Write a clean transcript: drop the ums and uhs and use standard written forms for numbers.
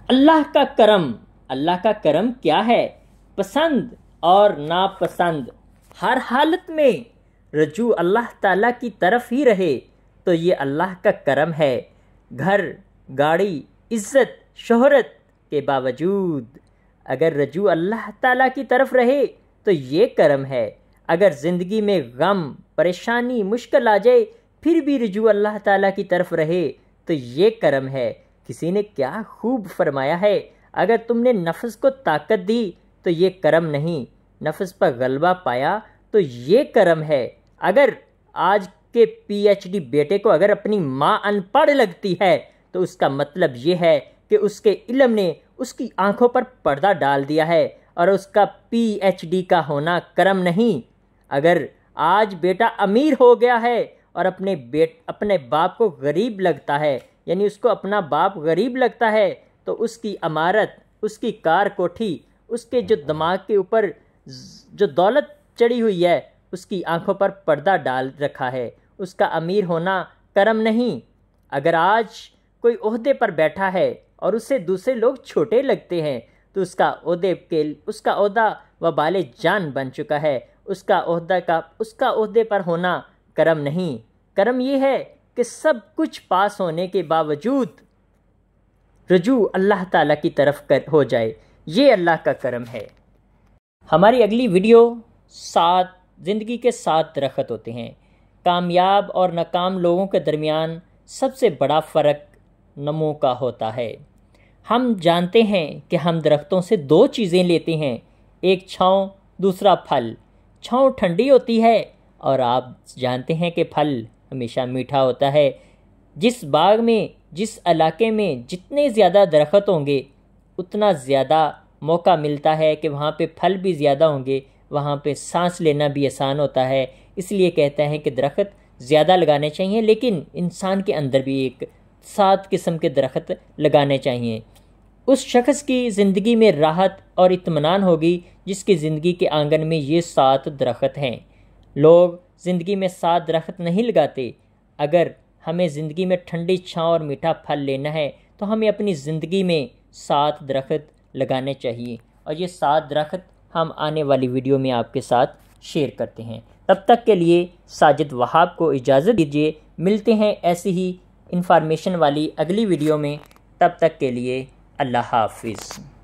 اللہ کا کرم کیا ہے؟ پسند اور ناپسند ہر حالت میں رجوع اللہ تعالیٰ کی طرف ہی رہے تو یہ اللہ کا کرم ہے۔ گھر، گاڑی، عزت، شہرت کے باوجود اگر رجوع اللہ تعالیٰ کی طرف رہے تو یہ کرم ہے۔ اگر زندگی میں غم، پریشانی، مشکل آ جائے پھر بھی رجوع اللہ تعالیٰ کی طرف رہے تو یہ کرم ہے۔ کسی نے کیا خوب فرمایا ہے، اگر تم نے نفس کو طاقت دی تو یہ کرم نہیں، نفس پر غلبہ پایا تو یہ کرم ہے۔ اگر آج کے پی ایچ ڈی بیٹے کو اگر اپنی ماں ان پڑھ لگتی ہے تو اس کا مطلب یہ ہے کہ اس کے علم نے اس کی آنکھوں پر پردہ ڈال دیا ہے اور اس کا پی ایچ ڈی کا ہونا کرم نہیں۔ اگر آج بیٹا امیر ہو گیا ہے اور اپنے باپ کو غریب لگتا ہے، یعنی اس کو اپنا باپ غریب لگتا ہے، تو اس کی عمارت، اس کی کار کوٹھی، اس کے جو دماغ کے اوپر جو دولت چڑھی ہوئی ہے اس کی آنکھوں پر پردہ ڈال رکھا ہے، اس کا امیر ہونا کرم نہیں۔ اگر آج کوئی عہدے پر بیٹھا ہے اور اسے دوسرے لوگ چھوٹے لگتے ہیں تو اس کا عہدہ وبال جان بن چکا ہے، اس کا عہدے پر ہونا کرم نہیں۔ کرم یہ ہے کہ سب کچھ پاس ہونے کے باوجود رجوع اللہ تعالیٰ کی طرف ہو جائے، یہ اللہ کا کرم ہے۔ ہماری اگلی ویڈیو زندگی کے 7 درخت ہوتے ہیں۔ کامیاب اور ناکام لوگوں کے درمیان سب سے بڑا فرق نمو کا ہوتا ہے۔ ہم جانتے ہیں کہ ہم درختوں سے 2 چیزیں لیتے ہیں، ایک چھاؤں، دوسرا پھل۔ چھاؤں ٹھنڈی ہوتی ہے اور آپ جانتے ہیں کہ پھل ہمیشہ میٹھا ہوتا ہے۔ جس باغ میں، جس علاقے میں جتنے زیادہ درخت ہوں گے اتنا زیادہ موقع ملتا ہے کہ وہاں پہ پھل بھی زیادہ ہوں گے، وہاں پہ سانس لینا بھی آسان ہوتا ہے۔ اس لیے کہتے ہیں کہ درخت زیادہ لگانے چاہیے، لیکن انسان کے اندر بھی 7 قسم کے درخت لگانے چاہیے۔ اس شخص کی زندگی میں راحت اور اطمینان ہوگی جس کی زندگی کے آنگن میں یہ 7 درخت ہیں۔ لوگ زندگی میں 7 درخت نہیں لگاتے۔ اگر ہمیں زندگی میں ٹھنڈی چھاؤں اور میٹھا پھل لینا ہے تو ہمیں اپنی زندگی میں 7 درخت لگانے چاہیے، اور یہ 7 درخت ہم آنے والی ویڈیو میں آپ کے ساتھ شیئر کرتے ہیں۔ تب تک کے لیے ساجد وہاب کو اجازت دیجیے، ملتے ہیں ایسی ہی انفارمیشن والی اگلی ویڈیو میں۔ تب تک کے لیے اللہ حافظ۔